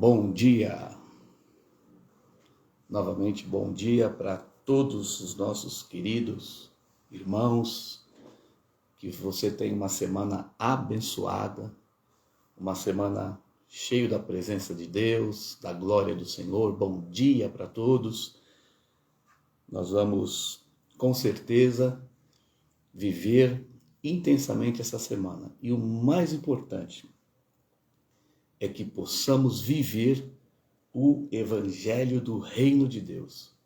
Bom dia, novamente bom dia para todos os nossos queridos irmãos, que você tenha uma semana abençoada, uma semana cheia da presença de Deus, da glória do Senhor. Bom dia para todos. Nós vamos, com certeza, viver intensamente essa semana. E o mais importante é que possamos viver o Evangelho do Reino de Deus.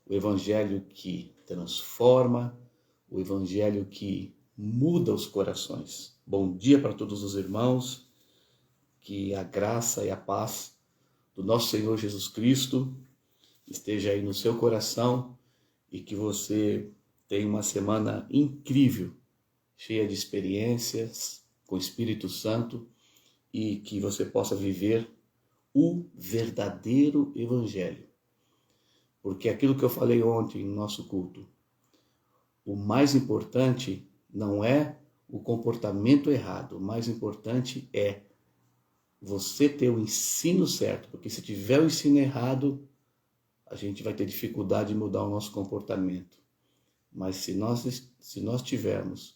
O Evangelho que transforma, o Evangelho que muda os corações. Bom dia para todos os irmãos, que a graça e a paz do nosso Senhor Jesus Cristo esteja aí no seu coração e que você tenha uma semana incrível, cheia de experiências com o Espírito Santo e que você possa viver o verdadeiro Evangelho. Porque aquilo que eu falei ontem no nosso culto, o mais importante não é o comportamento errado, o mais importante é você ter o ensino certo, porque se tiver o ensino errado, a gente vai ter dificuldade de mudar o nosso comportamento. Mas se nós tivermos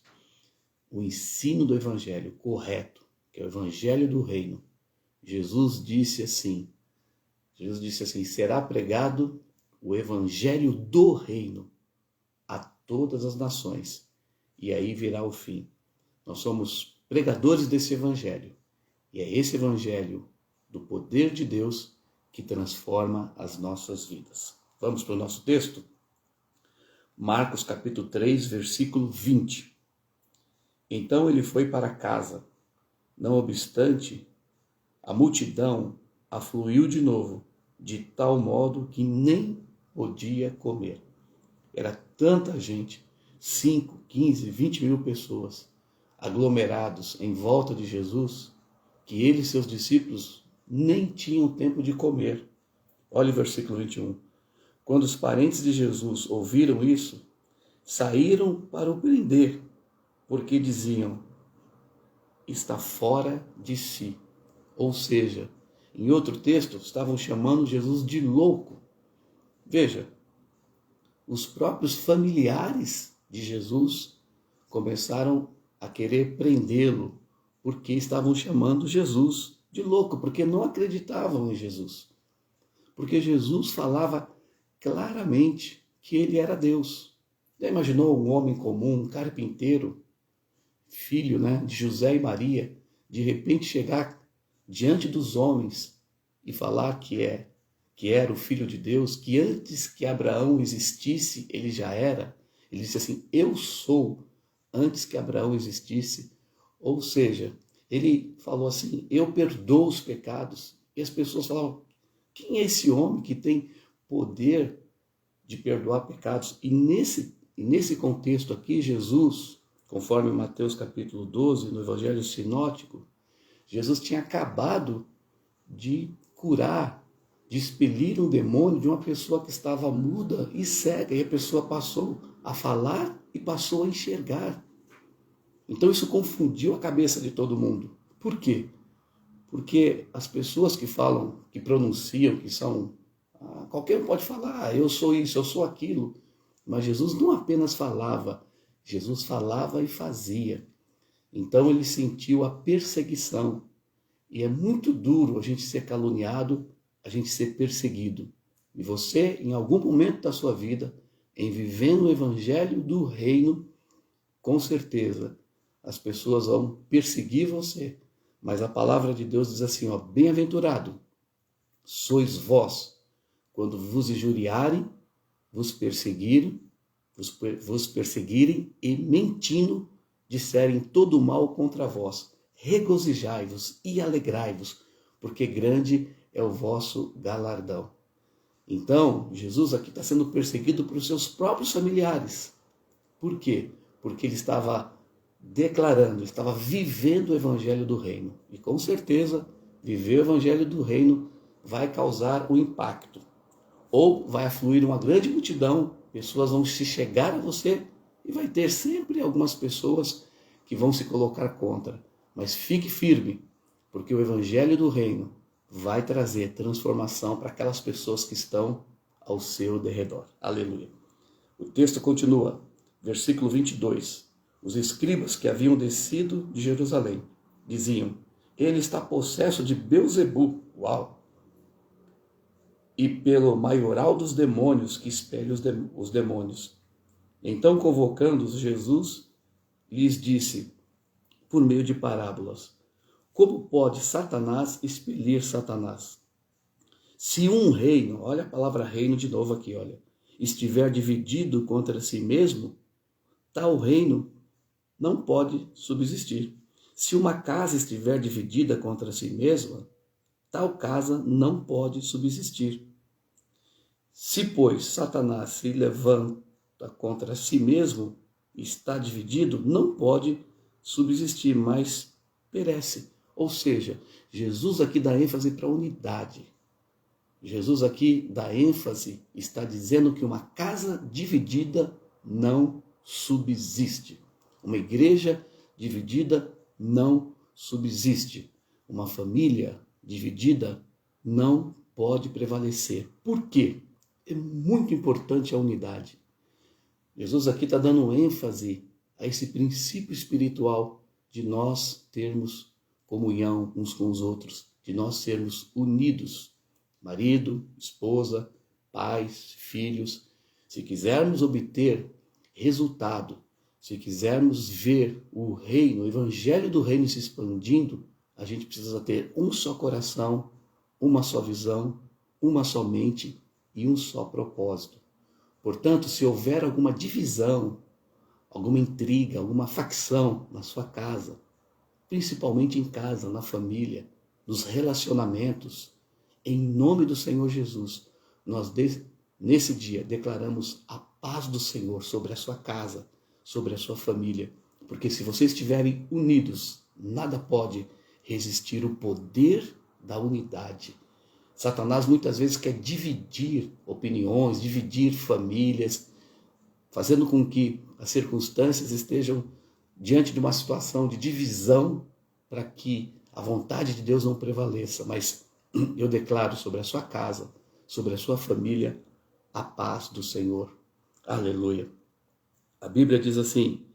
o ensino do Evangelho correto, que é o Evangelho do Reino, Jesus disse assim, será pregado o Evangelho do Reino a todas as nações, e aí virá o fim. Nós somos pregadores desse Evangelho, e é esse Evangelho do poder de Deus que transforma as nossas vidas. Vamos para o nosso texto? Marcos capítulo 3, versículo 20. Então ele foi para casa. Não obstante, a multidão afluiu de novo, de tal modo que nem podia comer. Era tanta gente, 5, 15, 20 mil pessoas, aglomerados em volta de Jesus, que ele e seus discípulos nem tinham tempo de comer. Olha o versículo 21. Quando os parentes de Jesus ouviram isso, saíram para o prender, porque diziam, está fora de si. Ou seja, em outro texto, estavam chamando Jesus de louco. Veja, os próprios familiares de Jesus começaram a querer prendê-lo, porque estavam chamando Jesus de louco, porque não acreditavam em Jesus. Porque Jesus falava claramente que ele era Deus. Já imaginou um homem comum, um carpinteiro, filho, de José e Maria, de repente chegar diante dos homens e falar que era o Filho de Deus, que antes que Abraão existisse, ele já era. Ele disse assim, eu sou, antes que Abraão existisse. Ou seja, ele falou assim, eu perdoo os pecados. E as pessoas falavam, quem é esse homem que tem poder de perdoar pecados? E nesse contexto aqui, Jesus, conforme Mateus capítulo 12, no Evangelho Sinótico, Jesus tinha acabado de curar, de expelir um demônio de uma pessoa que estava muda e cega. E a pessoa passou a falar e passou a enxergar. Então isso confundiu a cabeça de todo mundo. Por quê? Porque as pessoas que falam, que pronunciam, que são... qualquer um pode falar, eu sou isso, eu sou aquilo. Mas Jesus não apenas falava, Jesus falava e fazia. Então ele sentiu a perseguição. E é muito duro a gente ser caluniado, a gente ser perseguido. E você, em algum momento da sua vida, em vivendo o Evangelho do Reino, com certeza, as pessoas vão perseguir você. Mas a palavra de Deus diz assim, bem-aventurado sois vós, quando vos injuriarem, vos perseguirem e mentindo, disserem todo o mal contra vós. Regozijai-vos e alegrai-vos, porque grande é o vosso galardão. Então, Jesus aqui está sendo perseguido por seus próprios familiares. Por quê? Porque ele estava declarando, ele estava vivendo o Evangelho do Reino. E com certeza, viver o Evangelho do Reino vai causar um impacto. Ou vai afluir uma grande multidão, pessoas vão se chegar a você e vai ter sempre algumas pessoas que vão se colocar contra. Mas fique firme, porque o Evangelho do Reino vai trazer transformação para aquelas pessoas que estão ao seu derredor. Aleluia. O texto continua, versículo 22. Os escribas que haviam descido de Jerusalém diziam: ele está possesso de Beelzebu. Uau! E pelo maioral dos demônios que expele os demônios. Então, convocando-os, Jesus lhes disse, por meio de parábolas: como pode Satanás expelir Satanás? Se um reino, olha a palavra reino de novo aqui, olha, estiver dividido contra si mesmo, tal reino não pode subsistir. Se uma casa estiver dividida contra si mesma, tal casa não pode subsistir. Se, pois, Satanás se levanta contra si mesmo, está dividido, não pode subsistir, mas perece. Ou seja, Jesus aqui dá ênfase para a unidade. Jesus aqui dá ênfase, está dizendo que uma casa dividida não subsiste. Uma igreja dividida não subsiste. Uma família dividida não pode prevalecer. Por quê? É muito importante a unidade. Jesus aqui está dando ênfase a esse princípio espiritual de nós termos comunhão uns com os outros, de nós sermos unidos, marido, esposa, pais, filhos. Se quisermos obter resultado, se quisermos ver o reino, o evangelho do reino se expandindo, a gente precisa ter um só coração, uma só visão, uma só mente e um só propósito. Portanto, se houver alguma divisão, alguma intriga, alguma facção na sua casa, principalmente em casa, na família, nos relacionamentos, em nome do Senhor Jesus, nós nesse dia declaramos a paz do Senhor sobre a sua casa, sobre a sua família, porque se vocês estiverem unidos, nada pode resistir o poder da unidade. Satanás muitas vezes quer dividir opiniões, dividir famílias, fazendo com que as circunstâncias estejam diante de uma situação de divisão para que a vontade de Deus não prevaleça. Mas eu declaro sobre a sua casa, sobre a sua família, a paz do Senhor. Aleluia. A Bíblia diz assim,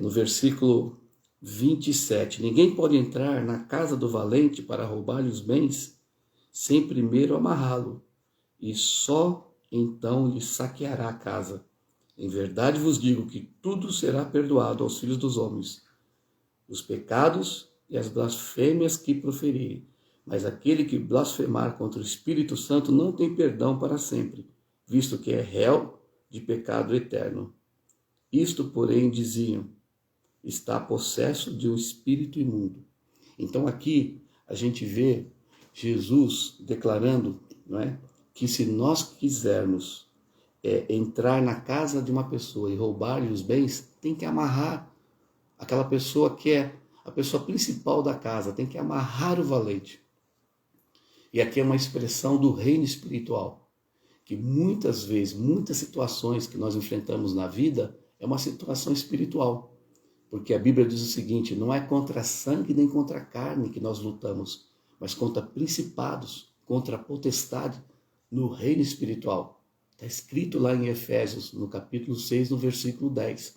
no versículo 27, ninguém pode entrar na casa do valente para roubar-lhe os bens sem primeiro amarrá-lo, e só então lhe saqueará a casa. Em verdade vos digo que tudo será perdoado aos filhos dos homens, os pecados e as blasfêmias que proferirem. Mas aquele que blasfemar contra o Espírito Santo não tem perdão para sempre, visto que é réu de pecado eterno. Isto, porém, diziam, está possesso de um espírito imundo. Então aqui a gente vê Jesus declarando, não é, que se nós quisermos entrar na casa de uma pessoa e roubar-lhe os bens, tem que amarrar aquela pessoa que é a pessoa principal da casa, tem que amarrar o valente. E aqui é uma expressão do reino espiritual, que muitas vezes, muitas situações que nós enfrentamos na vida é uma situação espiritual. Porque a Bíblia diz o seguinte, não é contra sangue nem contra carne que nós lutamos, mas contra principados, contra a potestade no reino espiritual. Está escrito lá em Efésios, no capítulo 6, no versículo 10.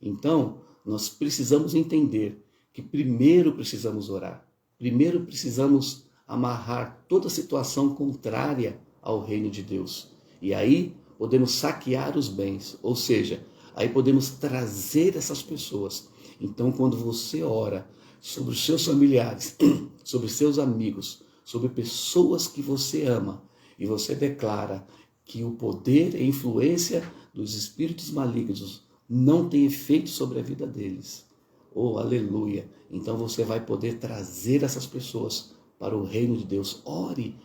Então, nós precisamos entender que primeiro precisamos orar. Primeiro precisamos amarrar toda situação contrária ao reino de Deus. E aí podemos saquear os bens, ou seja, aí podemos trazer essas pessoas. Então, quando você ora sobre os seus familiares, sobre seus amigos, sobre pessoas que você ama, e você declara que o poder e influência dos espíritos malignos não tem efeito sobre a vida deles. Oh, aleluia! Então você vai poder trazer essas pessoas para o reino de Deus. Ore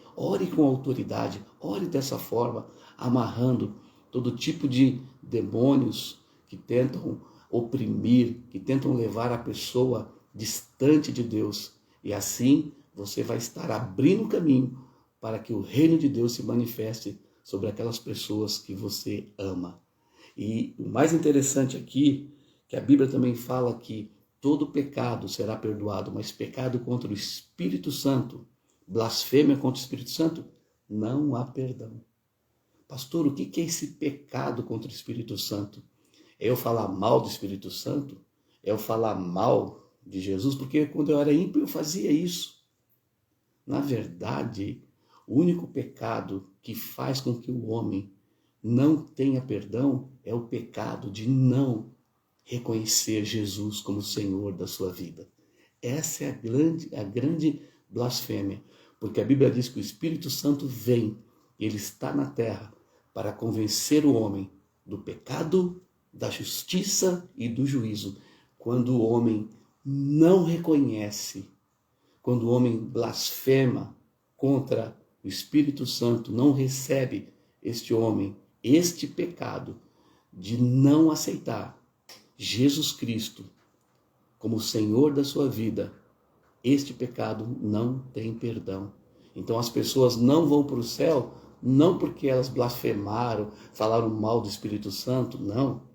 com autoridade, ore dessa forma, amarrando todo tipo de demônios que tentam oprimir, que tentam levar a pessoa distante de Deus. E assim você vai estar abrindo caminho para que o reino de Deus se manifeste sobre aquelas pessoas que você ama. E o mais interessante aqui, que a Bíblia também fala que todo pecado será perdoado, mas pecado contra o Espírito Santo, blasfêmia contra o Espírito Santo, não há perdão. Pastor, o que é esse pecado contra o Espírito Santo? É eu falar mal do Espírito Santo? É eu falar mal de Jesus? Porque quando eu era ímpio eu fazia isso. Na verdade, o único pecado que faz com que o homem não tenha perdão é o pecado de não reconhecer Jesus como Senhor da sua vida. Essa é a grande blasfêmia, porque a Bíblia diz que o Espírito Santo vem, ele está na terra para convencer o homem do pecado, da justiça e do juízo. Quando o homem não reconhece, quando o homem blasfema contra o Espírito Santo, não recebe este homem, este pecado de não aceitar Jesus Cristo como Senhor da sua vida, este pecado não tem perdão. Então as pessoas não vão para o céu, não porque elas blasfemaram, falaram mal do Espírito Santo, não.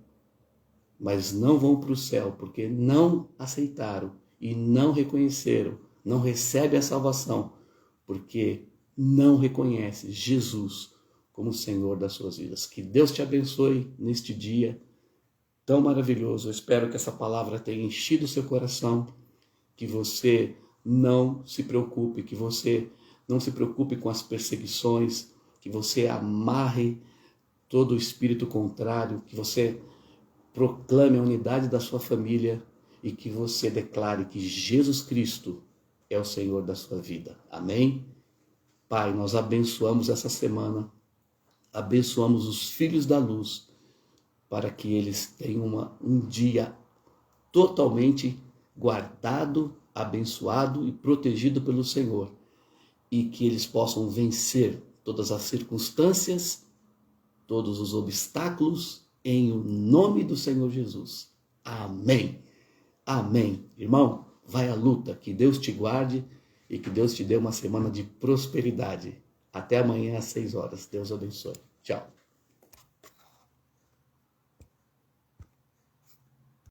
Mas não vão para o céu porque não aceitaram e não reconheceram, não recebem a salvação, porque não reconhecem Jesus como Senhor das suas vidas. Que Deus te abençoe neste dia tão maravilhoso. Eu espero que essa palavra tenha enchido o seu coração, que você não se preocupe, que você não se preocupe com as perseguições, que você amarre todo o espírito contrário, que você proclame a unidade da sua família e que você declare que Jesus Cristo é o Senhor da sua vida. Amém? Pai, nós abençoamos essa semana, abençoamos os filhos da luz, para que eles tenham um dia totalmente guardado, abençoado e protegido pelo Senhor. E que eles possam vencer todas as circunstâncias, todos os obstáculos, em o nome do Senhor Jesus. Amém. Amém. Irmão, vai à luta, que Deus te guarde e que Deus te dê uma semana de prosperidade. Até amanhã às 6 horas. Deus abençoe. Tchau.